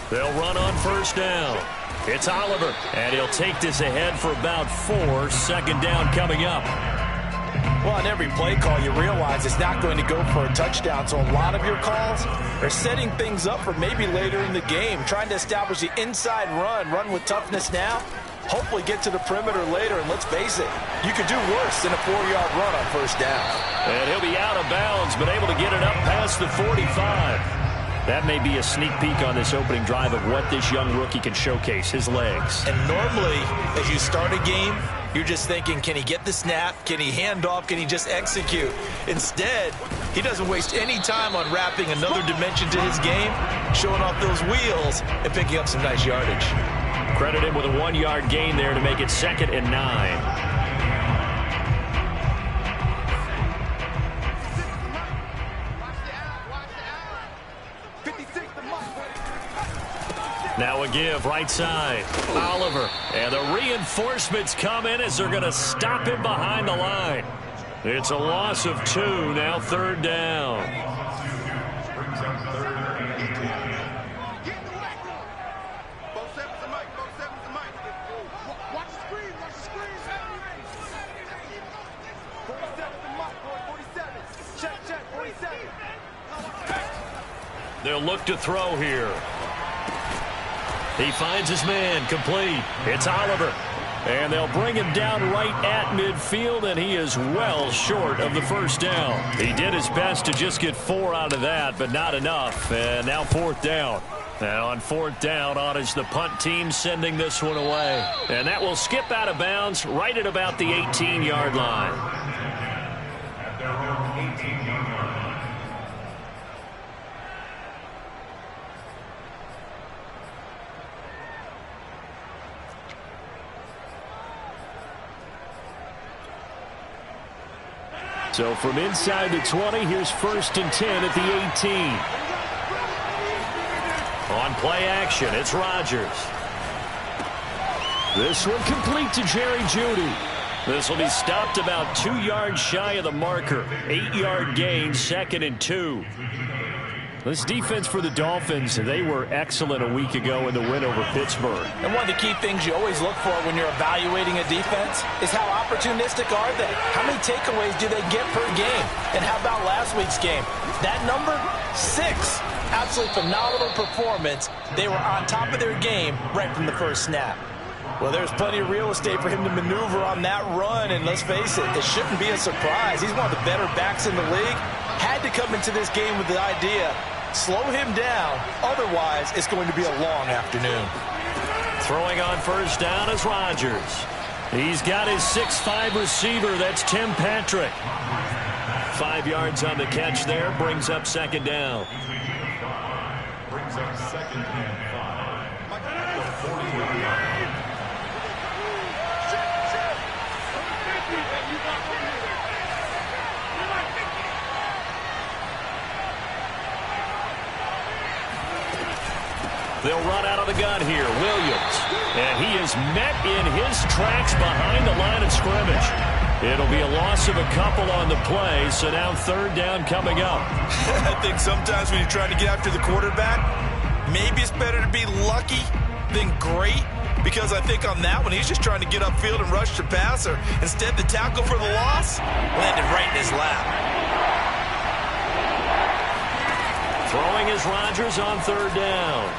They'll run on first down. It's Oliver, and he'll take this ahead for about 4. Second down coming up. Well, on every play call, you realize it's not going to go for a touchdown, so a lot of your calls are setting things up for maybe later in the game, trying to establish the inside run with toughness now, hopefully get to the perimeter later, and let's face it, you could do worse than a 4-yard run on first down. And he'll be out of bounds, but able to get it up past the 45. That may be a sneak peek on this opening drive of what this young rookie can showcase, his legs. And normally, as you start a game, you're just thinking, can he get the snap? Can he hand off? Can he just execute? Instead, he doesn't waste any time on wrapping another dimension to his game, showing off those wheels, and picking up some nice yardage. Credit him with a 1-yard gain there to make it 2nd and 9. Now a give, right side. Oliver. And the reinforcements come in as they're going to stop him behind the line. It's a loss of 2, now 3rd down. They'll look to throw here. He finds his man, complete. It's Oliver. And they'll bring him down right at midfield, and he is well short of the first down. He did his best to just get 4 out of that, but not enough. And now 4th down. Now on 4th down, on is the punt team sending this one away. And that will skip out of bounds right at about the 18-yard line. So from inside the 20, here's 1st and 10 at the 18. On play action, it's Rodgers. This one complete to Jerry Jeudy. This will be stopped about 2 yards shy of the marker. 8-yard gain, 2nd and 2. This defense for the Dolphins, they were excellent a week ago in the win over Pittsburgh. And one of the key things you always look for when you're evaluating a defense is how opportunistic are they? How many takeaways do they get per game? And how about last week's game? That number, 6. Absolutely phenomenal performance. They were on top of their game right from the first snap. Well, there's plenty of real estate for him to maneuver on that run, and let's face it, it shouldn't be a surprise. He's one of the better backs in the league. Had to come into this game with the idea, slow him down, otherwise it's going to be a long afternoon. Throwing on first down is Rodgers. He's got his 6'5" receiver, that's Tim Patrick. 5 yards on the catch there, brings up 2nd down. Brings up 2nd and 5. They'll run out of the gun here. Williams. And he is met in his tracks behind the line of scrimmage. It'll be a loss of a couple on the play, so now 3rd down coming up. I think sometimes when you're trying to get after the quarterback, maybe it's better to be lucky than great, because I think on that one, he's just trying to get upfield and rush the passer. Instead, the tackle for the loss landed right in his lap. Throwing is Rodgers on 3rd down.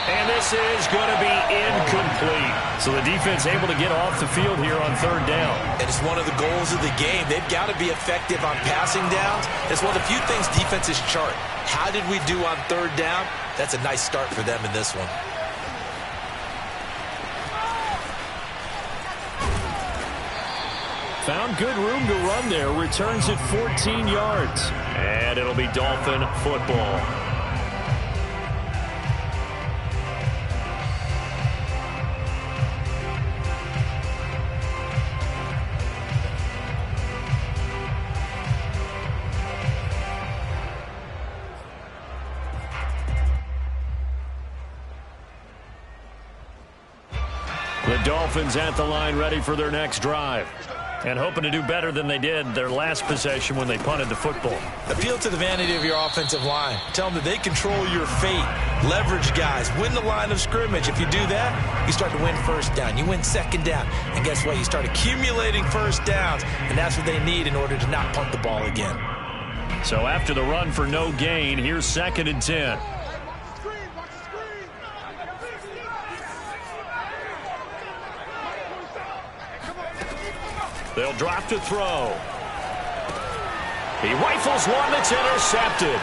And this is going to be incomplete. So the defense able to get off the field here on 3rd down. And it's one of the goals of the game. They've got to be effective on passing downs. It's one of the few things defenses chart. How did we do on 3rd down? That's a nice start for them in this one. Found good room to run there. Returns at 14 yards. And it'll be Dolphin football. The Dolphins at the line ready for their next drive. And hoping to do better than they did their last possession when they punted the football. Appeal to the vanity of your offensive line. Tell them that they control your fate. Leverage guys. Win the line of scrimmage. If you do that, you start to win first down. You win second down. And guess what? You start accumulating first downs. And that's what they need in order to not punt the ball again. So after the run for no gain, here's 2nd and 10. They'll drop to throw. He rifles one that's intercepted.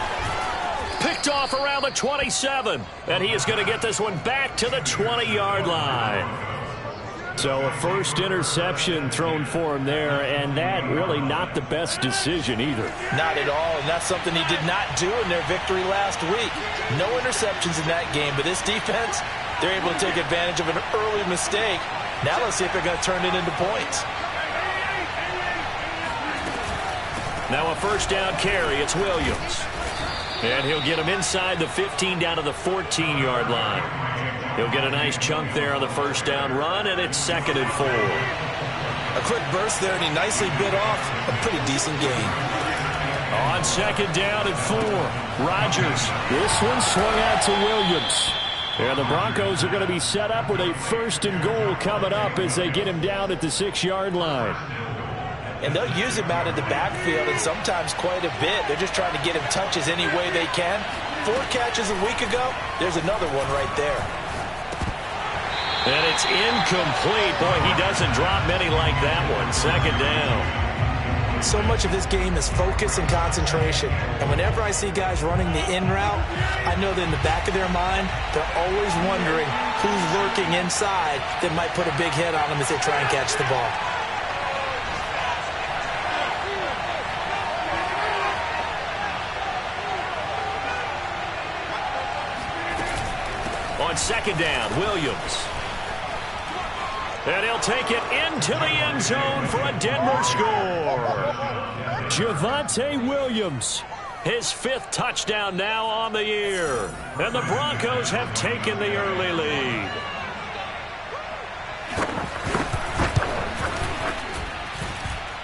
Picked off around the 27. And he is going to get this one back to the 20-yard line. So a first interception thrown for him there, and that really not the best decision either. Not at all, and that's something he did not do in their victory last week. No interceptions in that game, but this defense, they're able to take advantage of an early mistake. Now let's see if they're going to turn it into points. Now a first down carry. It's Williams. And he'll get him inside the 15 down to the 14-yard line. He'll get a nice chunk there on the first down run, and it's 2nd and 4. A quick burst there, and he nicely bit off a pretty decent gain. On 2nd down and 4, Rodgers. This one swung out to Williams. And the Broncos are going to be set up with a 1st and goal coming up as they get him down at the 6-yard line. And they'll use him out in the backfield, and sometimes quite a bit. They're just trying to get him touches any way they can. 4 catches a week ago. There's another one right there. And it's incomplete. Boy, he doesn't drop many like that one. 2nd down. So much of this game is focus and concentration. And whenever I see guys running the in route, I know that in the back of their mind, they're always wondering who's lurking inside that might put a big hit on them as they try and catch the ball. On 2nd down, Williams. And he'll take it into the end zone for a Denver score. Javonte Williams, his 5th touchdown now on the year. And the Broncos have taken the early lead.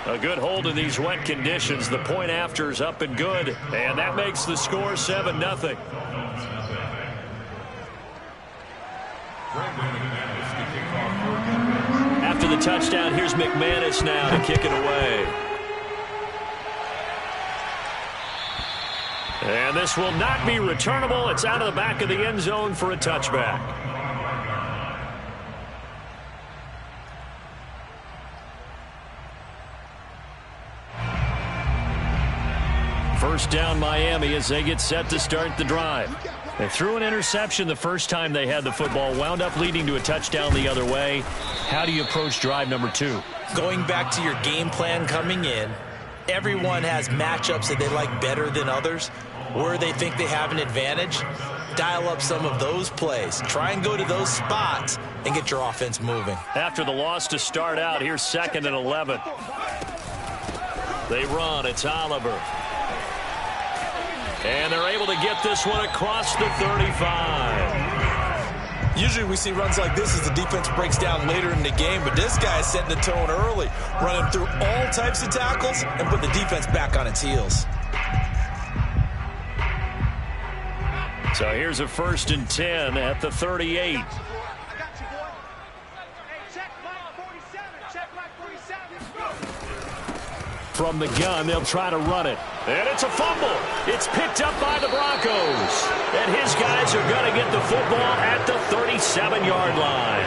A good hold in these wet conditions. The point after is up and good. And that makes the score 7-0. After the touchdown, here's McManus now to kick it away. And this will not be returnable. It's out of the back of the end zone for a touchback. First down Miami as they get set to start the drive. They threw an interception the first time they had the football, wound up leading to a touchdown the other way. How do you approach drive number 2? Going back to your game plan coming in, everyone has matchups that they like better than others, where they think they have an advantage. Dial up some of those plays. Try and go to those spots and get your offense moving. After the loss to start out, here's 2nd and 11. They run. It's Oliver. And they're able to get this one across the 35. Usually we see runs like this as the defense breaks down later in the game, but this guy is setting the tone early, running through all types of tackles and put the defense back on its heels. So here's a 1st and 10 at the 38. From the gun, they'll try to run it. And it's a fumble. It's picked up by the Broncos. And his guys are going to get the football at the 37-yard line.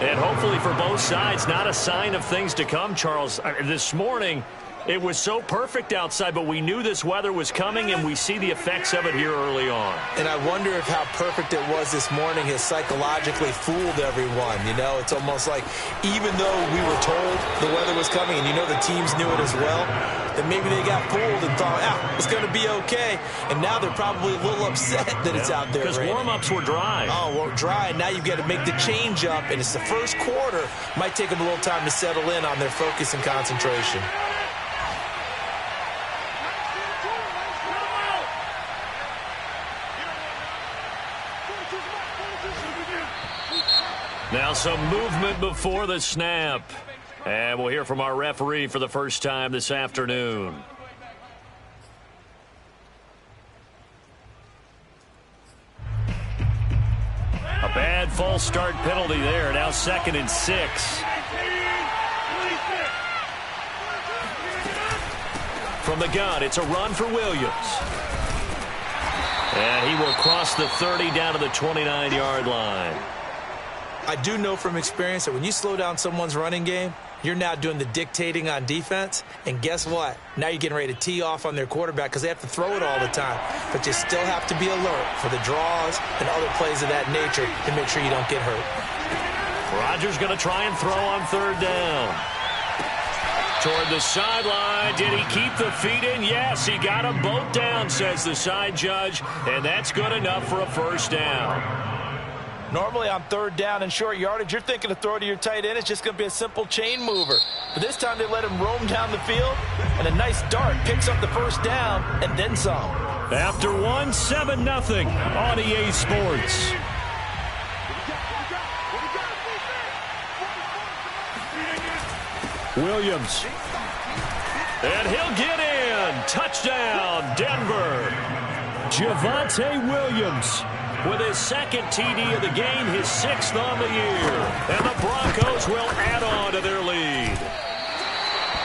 And hopefully for both sides, not a sign of things to come, Charles. This morning, it was so perfect outside, but we knew this weather was coming, and we see the effects of it here early on. And I wonder if how perfect it was this morning has psychologically fooled everyone. You know, it's almost like even though we were told the weather was coming, and you know the teams knew it as well, that maybe they got fooled and thought, it's going to be okay. And now they're probably a little upset that it's out there. Because warm-ups were dry. Oh, well, dry. And now you've got to make the change up, and it's the first quarter. Might take them a little time to settle in on their focus and concentration. Now some movement before the snap. And we'll hear from our referee for the first time this afternoon. A bad false start penalty there. Now 2nd and 6. From the gun, it's a run for Williams. And he will cross the 30 down to the 29-yard line. I do know from experience that when you slow down someone's running game, you're now doing the dictating on defense. And guess what? Now you're getting ready to tee off on their quarterback because they have to throw it all the time. But you still have to be alert for the draws and other plays of that nature to make sure you don't get hurt. Rodgers going to try and throw on 3rd down. Toward the sideline. Did he keep the feet in? Yes, he got them both down, says the side judge. And that's good enough for a 1st down. Normally on 3rd down and short yardage, you're thinking to throw to your tight end. It's just going to be a simple chain mover. But this time they let him roam down the field, and a nice dart picks up the 1st down and then some. After 1, 7-0 on EA Sports. Williams. And he'll get in. Touchdown, Denver. Javonte Williams with his 2nd TD of the game, his 6th on the year. And the Broncos will add on to their lead.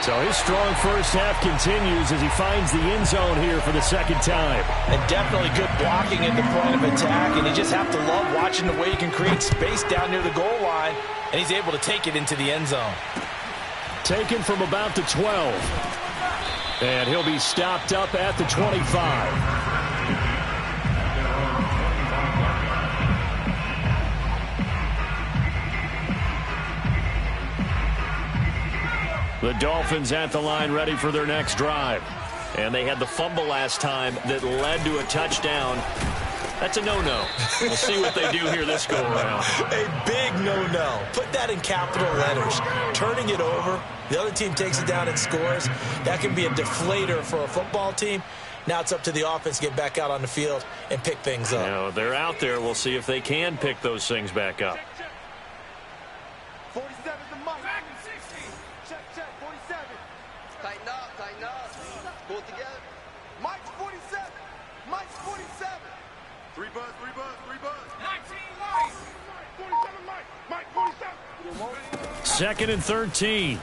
So his strong first half continues as he finds the end zone here for the 2nd time. And definitely good blocking at the point of attack. And you just have to love watching the way he can create space down near the goal line. And he's able to take it into the end zone. Taken from about the 12. And he'll be stopped up at the 25. The Dolphins at the line ready for their next drive. And they had the fumble last time that led to a touchdown. That's a no-no. We'll see what they do here this go-around. A big no-no. Put that in capital letters. Turning it over, the other team takes it down and scores. That can be a deflator for a football team. Now it's up to the offense to get back out on the field and pick things up. You know, they're out there. We'll see if they can pick those things back up. 47 the mic. Check, 47. Tighten up. Pull it together. Mike's 47. Mike's 47. 3 buzz. 19 Mike. 47 Mike. Mike 47. 2nd and 13.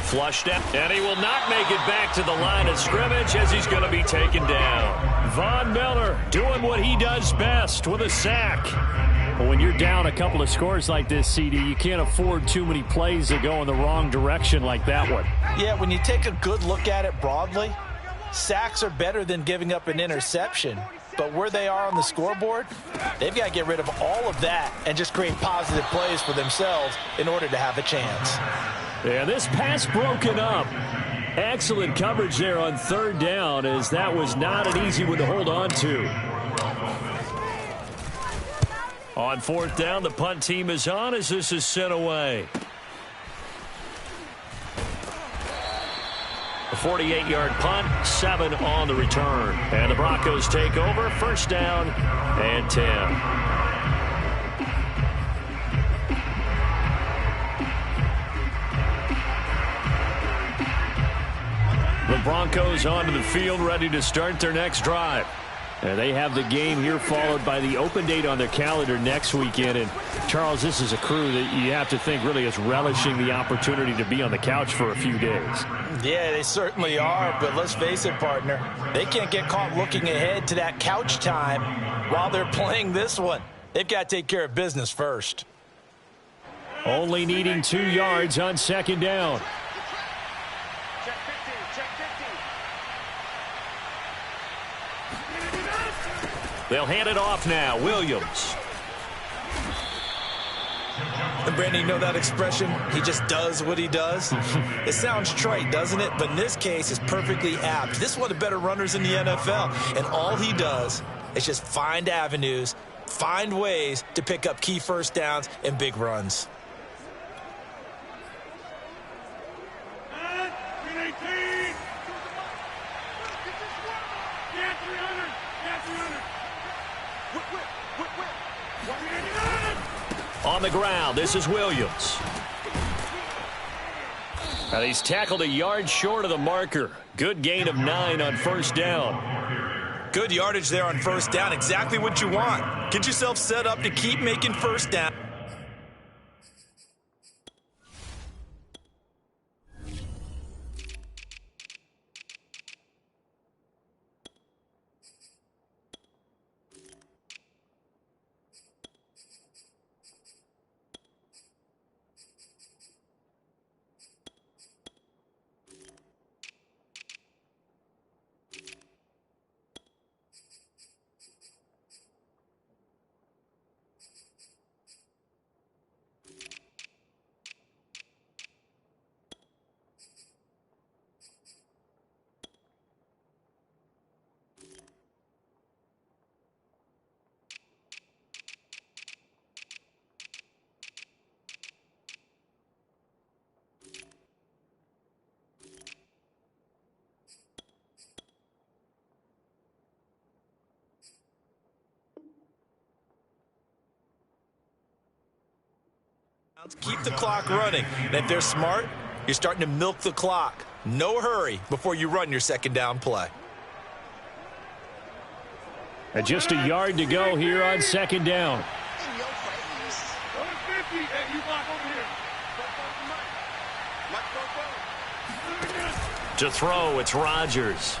Flushed out, and he will not make it back to the line of scrimmage as he's going to be taken down. Von Miller doing what he does best with a sack. Well, when you're down a couple of scores like this, CD, you can't afford too many plays that go in the wrong direction like that one. Yeah, when you take a good look at it broadly, sacks are better than giving up an interception. But where they are on the scoreboard, they've got to get rid of all of that and just create positive plays for themselves in order to have a chance. Yeah, this pass broken up. Excellent coverage there on 3rd down, as that was not an easy one to hold on to. On 4th down, the punt team is on as this is sent away. A 48-yard punt, 7 on the return. And the Broncos take over, 1st down and 10. The Broncos onto the field, ready to start their next drive. And they have the game here followed by the open date on their calendar next weekend. And, Charles, this is a crew that you have to think really is relishing the opportunity to be on the couch for a few days. Yeah, they certainly are. But let's face it, partner, they can't get caught looking ahead to that couch time while they're playing this one. They've got to take care of business first. Only needing 2 yards on 2nd down. They'll hand it off now. Williams. And Brandon, you know that expression? He just does what he does. It sounds trite, doesn't it? But in this case, it's perfectly apt. This is one of the better runners in the NFL. And all he does is just find avenues, find ways to pick up key 1st downs and big runs. on the ground. This is Williams. And he's tackled a yard short of the marker. Good gain of 9 on first down. Good yardage there on first down. Exactly what you want. Get yourself set up to keep making first down. Keep the clock running. And if they're smart, you're starting to milk the clock. No hurry before you run your second down play. And just a yard to go here on second down. To throw, it's Rodgers.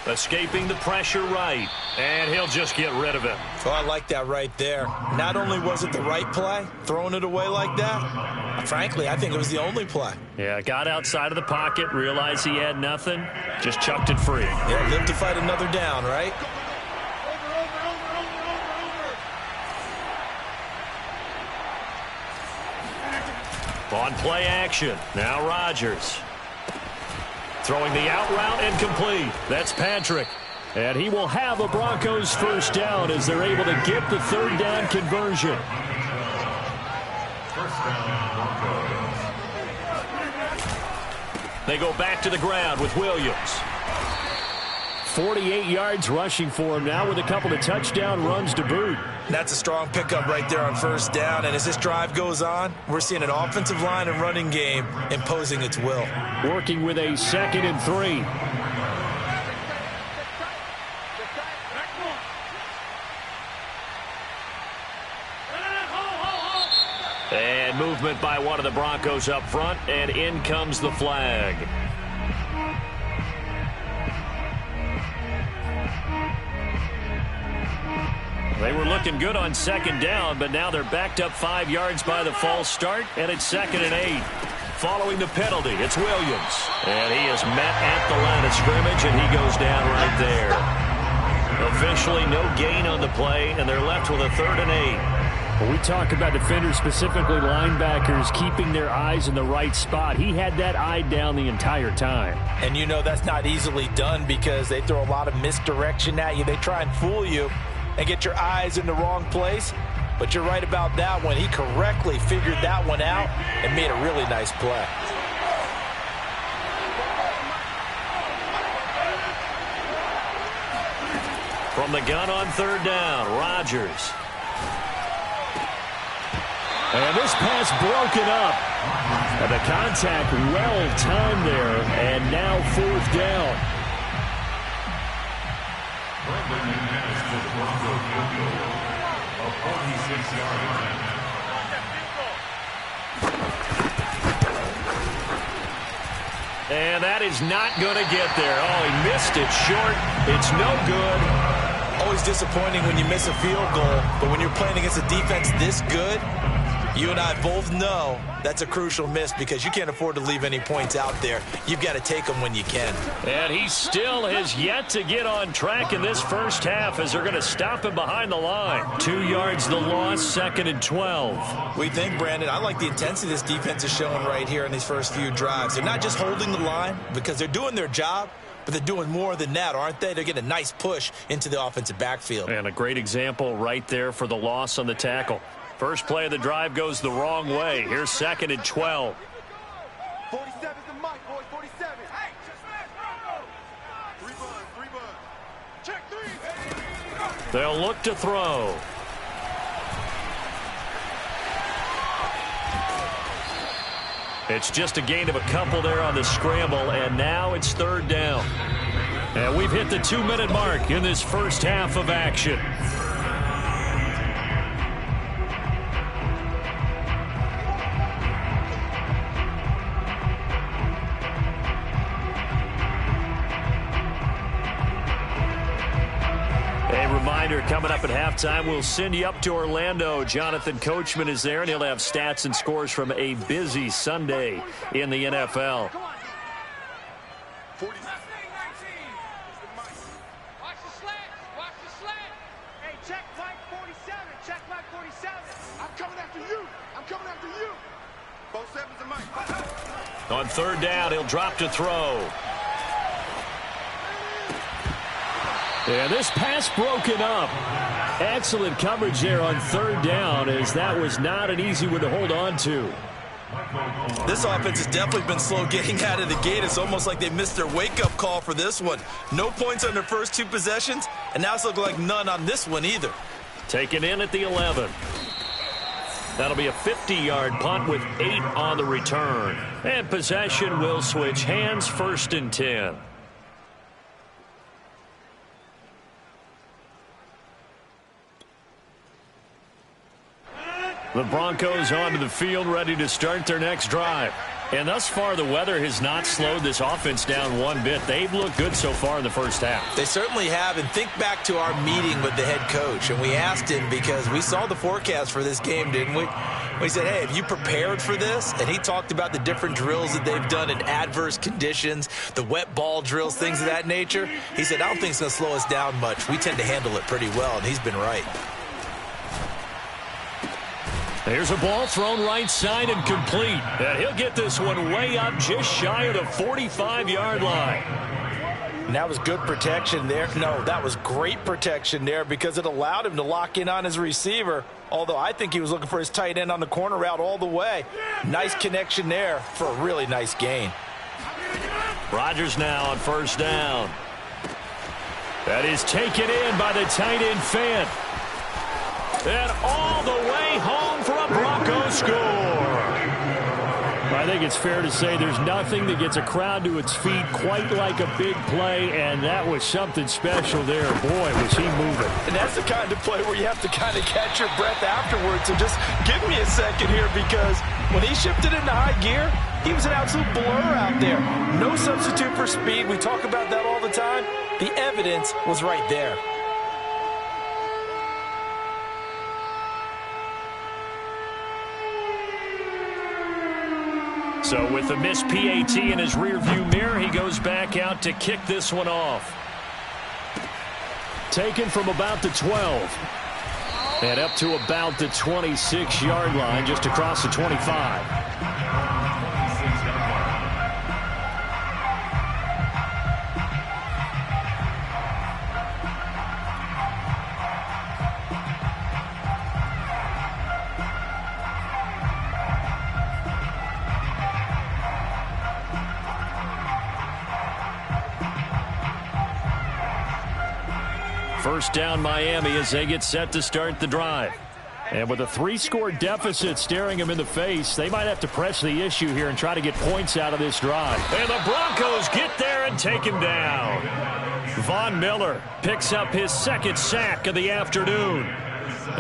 Escaping the pressure right, and he'll just get rid of it. Oh, I like that right there. Not only was it the right play, throwing it away like that, frankly, I think it was the only play. Yeah, got outside of the pocket, realized he had nothing, just chucked it free. Yeah, live to fight another down, right? On play action, now Rodgers. Throwing the out route and complete. That's Patrick. And he will have a Broncos first down as they're able to get the third down conversion. First down, Broncos. They go back to the ground with Williams. 48 yards rushing for him now with a couple of touchdown runs to boot. That's a strong pickup right there on first down. And as this drive goes on, we're seeing an offensive line and running game imposing its will. Working with a 2nd and 3. And movement by one of the Broncos up front, and in comes the flag. They were looking good on second down, but now they're backed up 5 yards by the false start, and it's 2nd and 8. Following the penalty, it's Williams. And he is met at the line of scrimmage, and he goes down right there. Officially no gain on the play, and they're left with a 3rd and 8. When we talk about defenders, specifically linebackers, keeping their eyes in the right spot, he had that eye down the entire time. And you know that's not easily done because they throw a lot of misdirection at you. They try and fool you and get your eyes in the wrong place. But you're right about that one. He correctly figured that one out and made a really nice play. From the gun on 3rd down, Rodgers. And this pass broken up. And the contact well timed there. And now 4th down. A 46-yard attempt. And that is not going to get there. Oh, he missed it short. It's no good. Always disappointing when you miss a field goal, but when you're playing against a defense this good, you and I both know that's a crucial miss because you can't afford to leave any points out there. You've got to take them when you can. And he still has yet to get on track in this first half as they're going to stop him behind the line. 2 yards the loss, 2nd and 12. What do you think, Brandon? I like the intensity this defense is showing right here in these first few drives. They're not just holding the line because they're doing their job, but they're doing more than that, aren't they? They're getting a nice push into the offensive backfield. And a great example right there for the loss on the tackle. First play of the drive goes the wrong way. Here's 2nd and 12. 47's the mic, boys. 47. Hey, three bud. Check 3. They'll look to throw. It's just a gain of a couple there on the scramble, and now it's third down. And we've hit the 2-minute mark in this first half of action. Coming up at halftime, we'll send you up to Orlando. Jonathan Coachman is there, and he'll have stats and scores from a busy Sunday in the NFL. Watch the slant. Hey, check Mike 47. Check Mike 47. I'm coming after you. I'm coming after you. Both sevens and Mike. On third down, he'll drop to throw. And this pass broken up. Excellent coverage there on third down, as that was not an easy one to hold on to. This offense has definitely been slow getting out of the gate. It's almost like they missed their wake-up call for this one. No points on their first two possessions, and now it's looking like none on this one either. Taken in at the 11. That'll be a 50-yard punt with 8 on the return. And possession will switch hands, 1st and 10. The Broncos onto the field, ready to start their next drive. And thus far, the weather has not slowed this offense down one bit. They've looked good so far in the first half. They certainly have, and think back to our meeting with the head coach, and we asked him because we saw the forecast for this game, didn't we? We said, hey, have you prepared for this? And he talked about the different drills that they've done in adverse conditions, the wet ball drills, things of that nature. He said, I don't think it's going to slow us down much. We tend to handle it pretty well, and he's been right. Here's a ball thrown right side and complete. And he'll get this one way up just shy of the 45-yard line. And that was good protection there. No, that was great protection there because it allowed him to lock in on his receiver, although I think he was looking for his tight end on the corner route all the way. Nice connection there for a really nice gain. Rodgers now on first down. That is taken in by the tight end Fant. And all the way home for a Bronco score. I think it's fair to say there's nothing that gets a crowd to its feet quite like a big play, and that was something special there. Boy, was he moving. And that's the kind of play where you have to kind of catch your breath afterwards. So just give me a second here, because when he shifted into high gear, he was an absolute blur out there. No substitute for speed. We talk about that all the time. The evidence was right there. So with the missed PAT in his rearview mirror, he goes back out to kick this one off. Taken from about the 12. And up to about the 26-yard line, just across the 25. First down Miami as they get set to start the drive. And with a 3-score deficit staring them in the face, they might have to press the issue here and try to get points out of this drive. And the Broncos get there and take him down. Von Miller picks up his 2nd sack of the afternoon.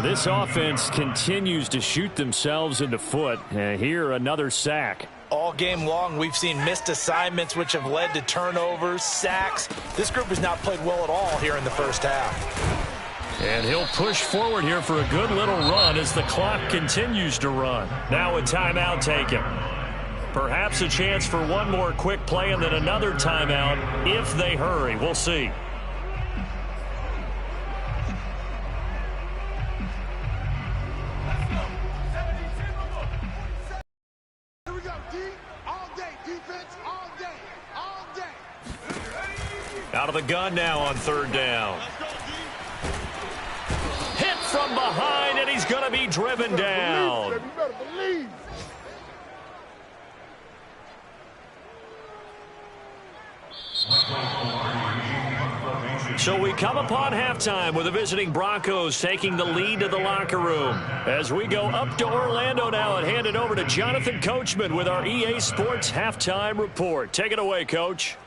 This offense continues to shoot themselves in the foot. And here, another sack. All game long, we've seen missed assignments, which have led to turnovers, sacks. This group has not played well at all here in the first half. And he'll push forward here for a good little run as the clock continues to run. Now a timeout taken. Perhaps a chance for one more quick play and then another timeout if they hurry. We'll see. Out of the gun now on third down. Hit from behind, and he's going to be driven down. So we come upon halftime with the visiting Broncos taking the lead to the locker room. As we go up to Orlando now and hand it over to Jonathan Coachman with our EA Sports Halftime Report. Take it away, Coach.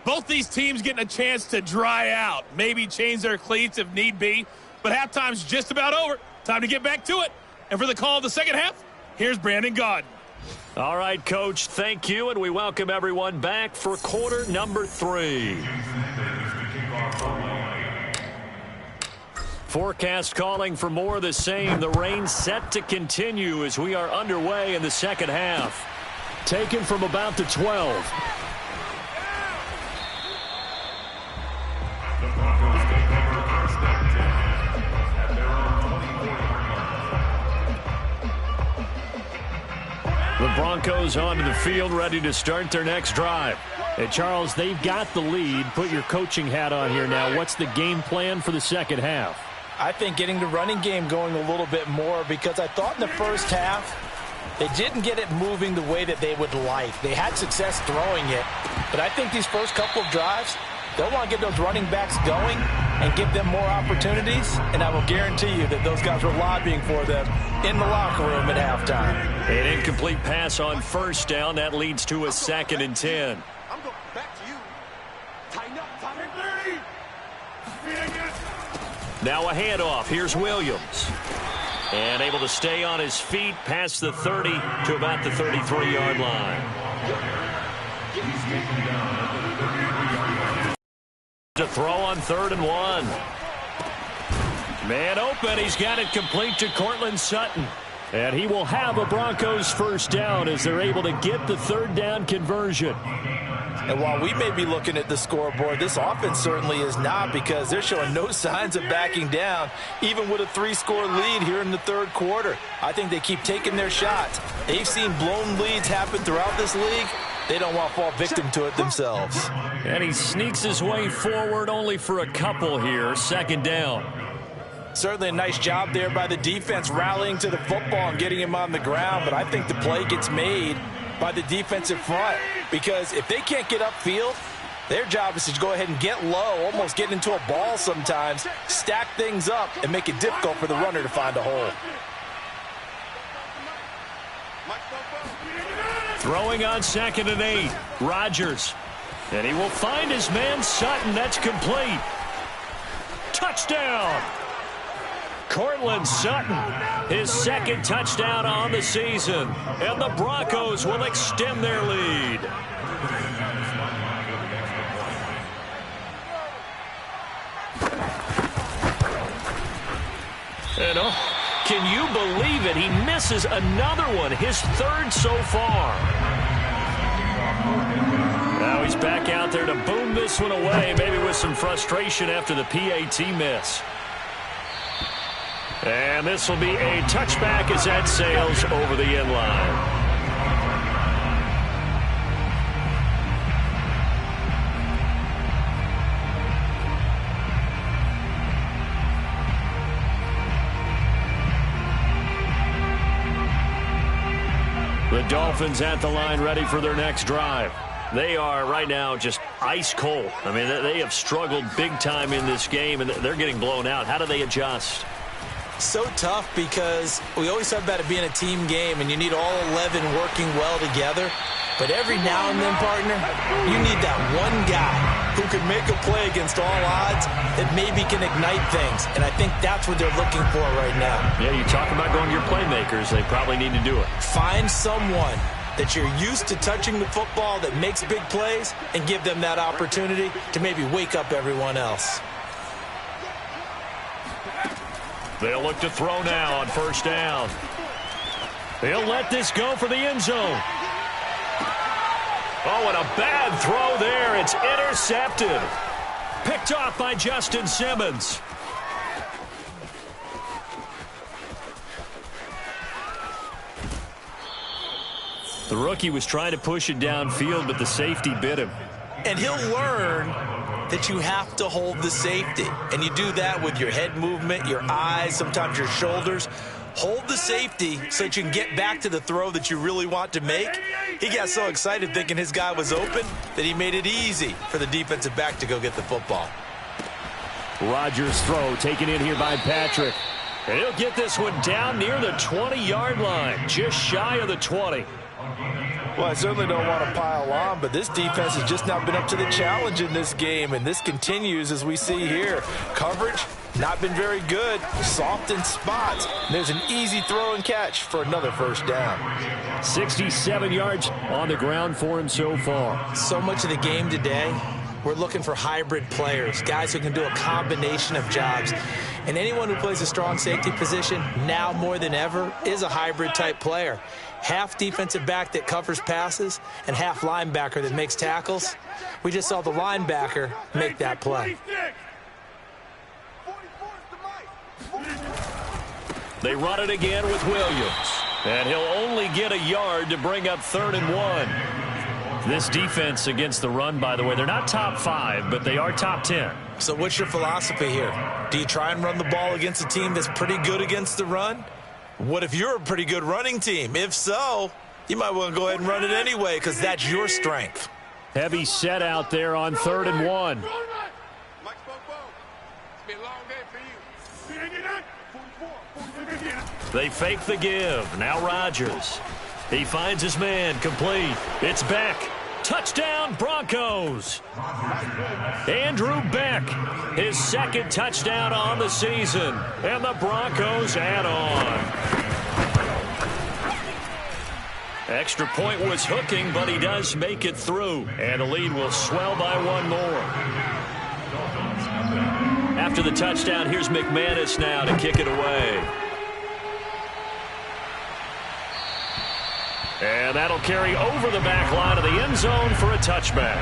Both these teams getting a chance to dry out, maybe change their cleats if need be, but halftime's just about over. Time to get back to it. And for the call of the second half, here's Brandon Gaudin. All right, Coach, thank you, and we welcome everyone back for quarter number 3. Forecast calling for more of the same. The rain set to continue as we are underway in the second half. Taken from about the 12. The Broncos onto the field, ready to start their next drive. Hey, Charles, they've got the lead. Put your coaching hat on here now. What's the game plan for the second half? I think getting the running game going a little bit more, because I thought in the first half they didn't get it moving the way that they would like. They had success throwing it, but I think these first couple of drives, they'll want to get those running backs going and give them more opportunities, and I will guarantee you that those guys were lobbying for them in the locker room at halftime. An incomplete pass on first down. That leads to a 2nd and 10. I'm going back to you. Tighten up, tighten up. Now a handoff. Here's Williams. And able to stay on his feet past the 30 to about the 33-yard line. To throw on 3rd and 1. Man open. He's got it complete to Cortland Sutton. And he will have a Broncos first down as they're able to get the 3rd down conversion. And while we may be looking at the scoreboard, this offense certainly is not, because they're showing no signs of backing down, even with a 3-score lead here in the 3rd quarter. I think they keep taking their shots. They've seen blown leads happen throughout this league. They don't want to fall victim to it themselves. And he sneaks his way forward only for a couple here. 2nd down. Certainly a nice job there by the defense rallying to the football and getting him on the ground, but I think the play gets made by the defensive front, because if they can't get upfield, their job is to go ahead and get low, almost get into a ball sometimes, stack things up, and make it difficult for the runner to find a hole. Throwing on 2nd and 8. Rodgers. And he will find his man Sutton. That's complete. Touchdown. Cortland Sutton, his 2nd touchdown on the season. And the Broncos will extend their lead. And can you believe it? He misses another one, his 3rd so far. Now he's back out there to boom this one away, maybe with some frustration after the PAT miss. And this will be a touchback as that sails over the end line. The Dolphins at the line, ready for their next drive. They are right now just ice cold. I mean, they have struggled big time in this game, and they're getting blown out. How do they adjust? So tough, because we always talk about it being a team game, and you need all 11 working well together. But every now and then, partner, you need that one guy who can make a play against all odds that maybe can ignite things. And I think that's what they're looking for right now. Yeah, you talk about going to your playmakers. They probably need to do it. Find someone that you're used to touching the football that makes big plays and give them that opportunity to maybe wake up everyone else. They'll look to throw now on first down. They'll let this go for the end zone. Oh, and a bad throw there. It's intercepted. Picked off by Justin Simmons. The rookie was trying to push it downfield, but the safety bit him. And he'll learn that you have to hold the safety. And you do that with your head movement, your eyes, sometimes your shoulders. Hold the safety so that you can get back to the throw that you really want to make. He got so excited thinking his guy was open that he made it easy for the defensive back to go get the football. Rodgers' throw taken in here by Patrick. And he'll get this one down near the 20-yard line, just shy of the 20. Well, I certainly don't want to pile on, but this defense has just not been up to the challenge in this game, and this continues as we see here. Coverage, not been very good, soft in spots. There's an easy throw and catch for another first down. 67 yards on the ground for him so far. So much of the game today, we're looking for hybrid players, guys who can do a combination of jobs. And anyone who plays a strong safety position, now more than ever, is a hybrid type player. Half defensive back that covers passes and half linebacker that makes tackles. We just saw the linebacker make that play. They run it again with Williams. And he'll only get a yard to bring up 3rd and 1. This defense against the run, by the way, they're not top 5, but they are top 10. So what's your philosophy here? Do you try and run the ball against a team that's pretty good against the run? What if you're a pretty good running team? If so, you might want to go ahead and run it anyway because that's your strength. Heavy set out there on 3rd and 1. They fake the give. Now Rodgers. He finds his man, complete. It's Beck. Touchdown, Broncos. Andrew Beck, his 2nd touchdown on the season. And the Broncos add on. Extra point was hooking, but he does make it through. And the lead will swell by 1 more. After the touchdown, here's McManus now to kick it away. And that'll carry over the back line of the end zone for a touchback.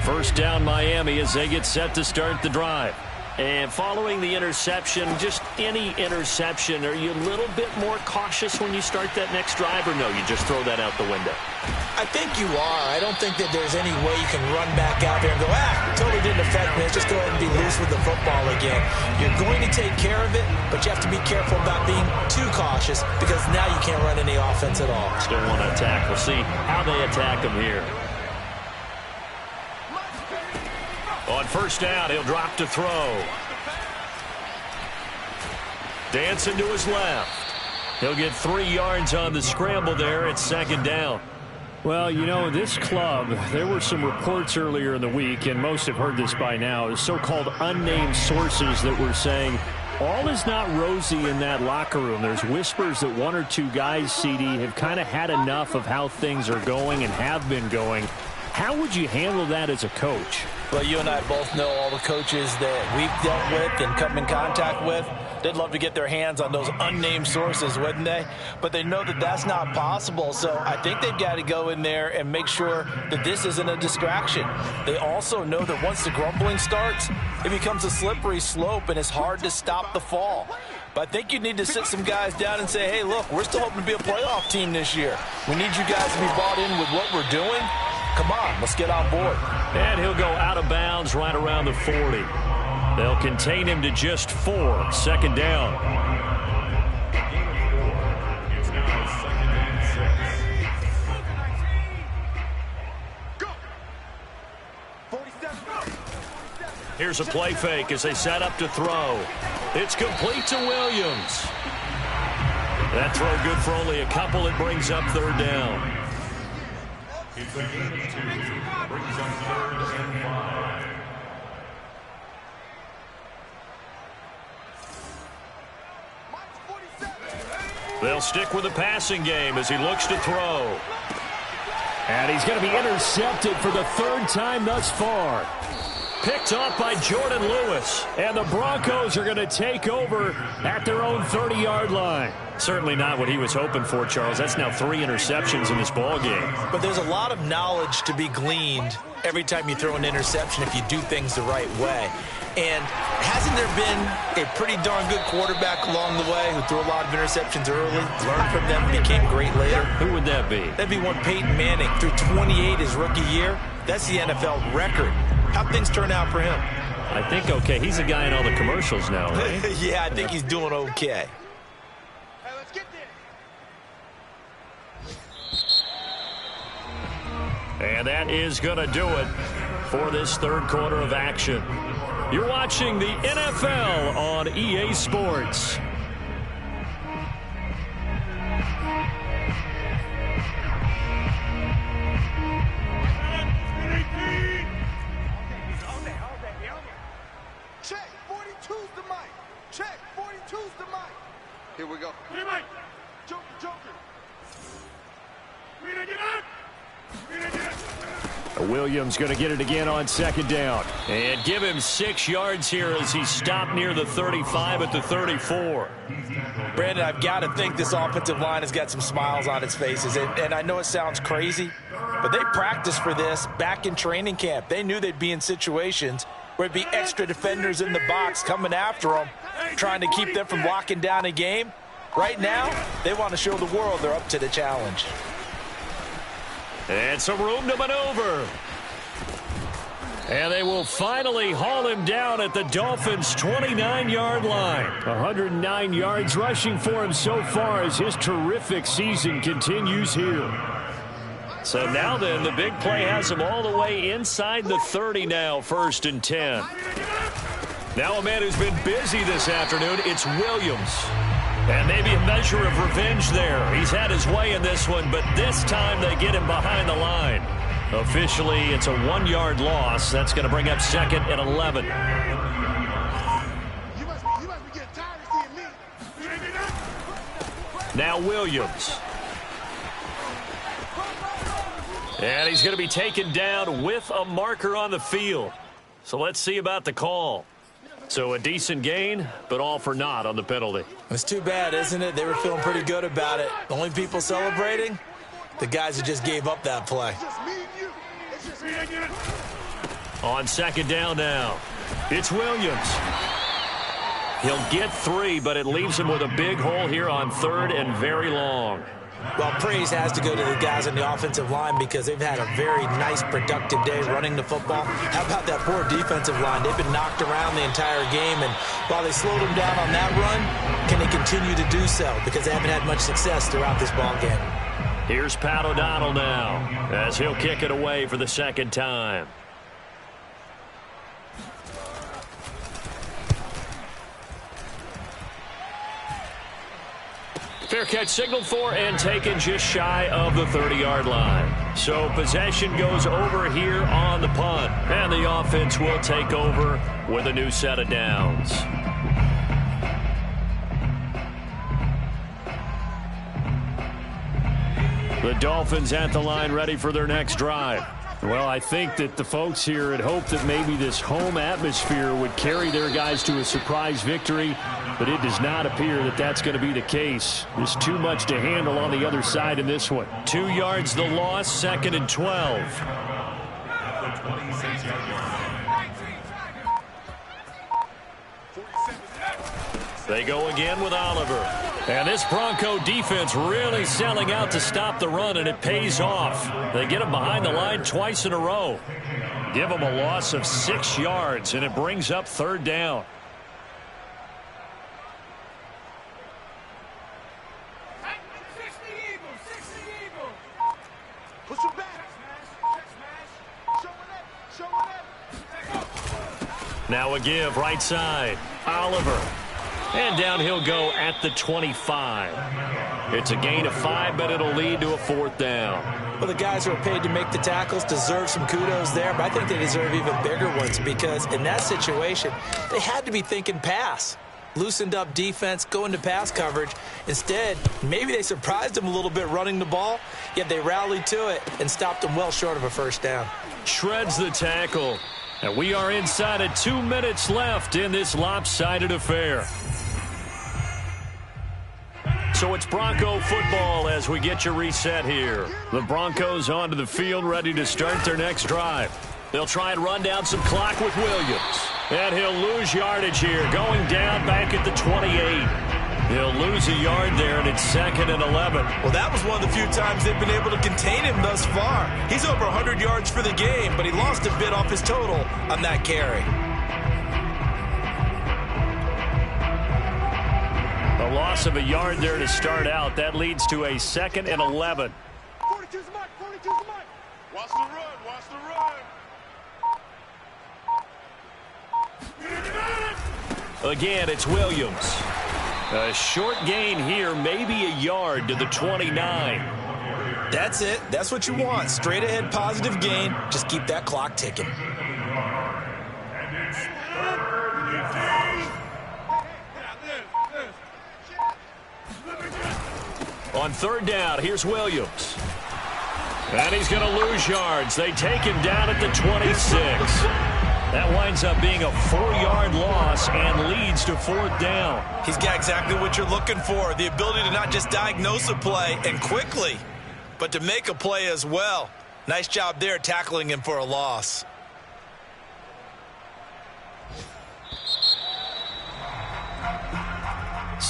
First down Miami as they get set to start the drive. And following the interception, just any interception, are you a little bit more cautious when you start that next drive, or no, you just throw that out the window? I think you are. I don't think that there's any way you can run back out there and go, totally didn't affect me. Let's just go ahead and be loose with the football again. You're going to take care of it, but you have to be careful about being too cautious because now you can't run any offense at all. Still want to attack. We'll see how they attack him here. On first down, he'll drop to throw. Dancing to his left. He'll get 3 yards on the scramble there at 2nd down. Well, you know, this club, there were some reports earlier in the week, and most have heard this by now, so-called unnamed sources that were saying all is not rosy in that locker room. There's whispers that 1 or 2 guys, CD, have kind of had enough of how things are going and have been going. How would you handle that as a coach? Well, you and I both know all the coaches that we've dealt with and come in contact with. They'd love to get their hands on those unnamed sources, wouldn't they? But they know that that's not possible, so I think they've got to go in there and make sure that this isn't a distraction. They also know that once the grumbling starts, it becomes a slippery slope, and it's hard to stop the fall. But I think you need to sit some guys down and say, hey, look, we're still hoping to be a playoff team this year. We need you guys to be bought in with what we're doing. Come on, let's get on board. And he'll go out of bounds right around the 40. They'll contain him to just 4. 2nd down. It's now 2nd and 6. Go. 47. Here's a play fake as they set up to throw. It's complete to Williams. That throw good for only a couple. It brings up 3rd down. It's a gain of 2. Brings up 3rd and 5. They'll stick with the passing game as he looks to throw. And he's going to be intercepted for the 3rd time thus far. Picked off by Jordan Lewis. And the Broncos are going to take over at their own 30-yard line. Certainly not what he was hoping for, Charles. That's now 3 interceptions in this ball game. But there's a lot of knowledge to be gleaned every time you throw an interception if you do things the right way. And hasn't there been a pretty darn good quarterback along the way who threw a lot of interceptions early, learned from them, and became great later? Who would that be? That'd be one Peyton Manning. Threw 28 his rookie year. That's the NFL record. How'd things turn out for him? I think okay. He's a guy in all the commercials now, right? Yeah, I think he's doing okay. Hey, let's get And that is going to do it for this third quarter of action. You're watching the NFL on EA Sports. Check, 42's the mic. Check, 42's the mic. Here we go. Joker. Williams going to get it again on second down. And give him 6 yards here as he stopped near the 35 at the 34. Brandon, I've got to think this offensive line has got some smiles on its faces. And I know it sounds crazy, but they practiced for this back in training camp. They knew they'd be in situations where it'd be extra defenders in the box coming after them, trying to keep them from locking down a game. Right now, they want to show the world they're up to the challenge. And some room to maneuver. And they will finally haul him down at the Dolphins' 29-yard line. 109 yards rushing for him so far as his terrific season continues here. So now then, the big play has him all the way inside the 30 now, 1st and 10. Now a man who's been busy this afternoon, it's Williams. And maybe a measure of revenge there. He's had his way in this one, but this time they get him behind the line. Officially, it's a 1-yard loss. That's going to bring up 2nd and 11. You must be getting tired of seeing me. Now Williams. And he's going to be taken down with a marker on the field. So let's see about the call. So a decent gain, but all for naught on the penalty. It's too bad, isn't it? They were feeling pretty good about it. The only people celebrating, the guys who just gave up that play. On 2nd down now, it's Williams. He'll get 3, but it leaves him with a big hole here on 3rd and very long. Well, praise has to go to the guys on the offensive line because they've had a very nice, productive day running the football. How about that poor defensive line? They've been knocked around the entire game, and while they slowed them down on that run, can they continue to do so? Because they haven't had much success throughout this ball game. Here's Pat O'Donnell now as he'll kick it away for the 2nd time. Fair catch signaled for and taken just shy of the 30-yard line. So possession goes over here on the punt. And the offense will take over with a new set of downs. The Dolphins at the line ready for their next drive. Well, I think that the folks here had hoped that maybe this home atmosphere would carry their guys to a surprise victory, but it does not appear that that's going to be the case. There's too much to handle on the other side in this one. 2 yards the loss, 2nd and 12. They go again with Oliver. And this Bronco defense really selling out to stop the run, and it pays off. They get him behind the line twice in a row. Give him a loss of 6 yards, and it brings up 3rd down. Push him back. Now a give, right side. Oliver. And down he'll go at the 25. It's a gain of 5, but it'll lead to a 4th down. Well, the guys who are paid to make the tackles deserve some kudos there, but I think they deserve even bigger ones because in that situation, they had to be thinking pass. Loosened up defense, going to pass coverage. Instead, maybe they surprised them a little bit running the ball, yet they rallied to it and stopped them well short of a 1st down. Shreds the tackle. And we are inside of 2 minutes left in this lopsided affair. So it's Bronco football as we get you reset here. The Broncos onto the field ready to start their next drive. They'll try and run down some clock with Williams. And he'll lose yardage here, going down back at the 28. He'll lose a yard there, and it's 2nd and 11. Well, that was one of the few times they've been able to contain him thus far. He's over 100 yards for the game, but he lost a bit off his total on that carry. A loss of a yard there to start out. That leads to a 2nd and 11. 42's the mic. 42's the mic. Watch the run. Watch the run. Again, it's Williams. A short gain here, maybe a yard to the 29. That's it. That's what you want. Straight ahead positive gain. Just keep that clock ticking. On third down, here's Williams. And he's going to lose yards. They take him down at the 26. That winds up being a 4-yard loss and leads to fourth down. He's got exactly what you're looking for, the ability to not just diagnose a play and quickly, but to make a play as well. Nice job there tackling him for a loss.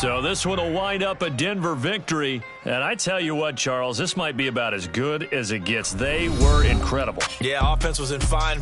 So this one will wind up a Denver victory. And I tell you what, Charles, this might be about as good as it gets. They were incredible. Yeah, offense was in fine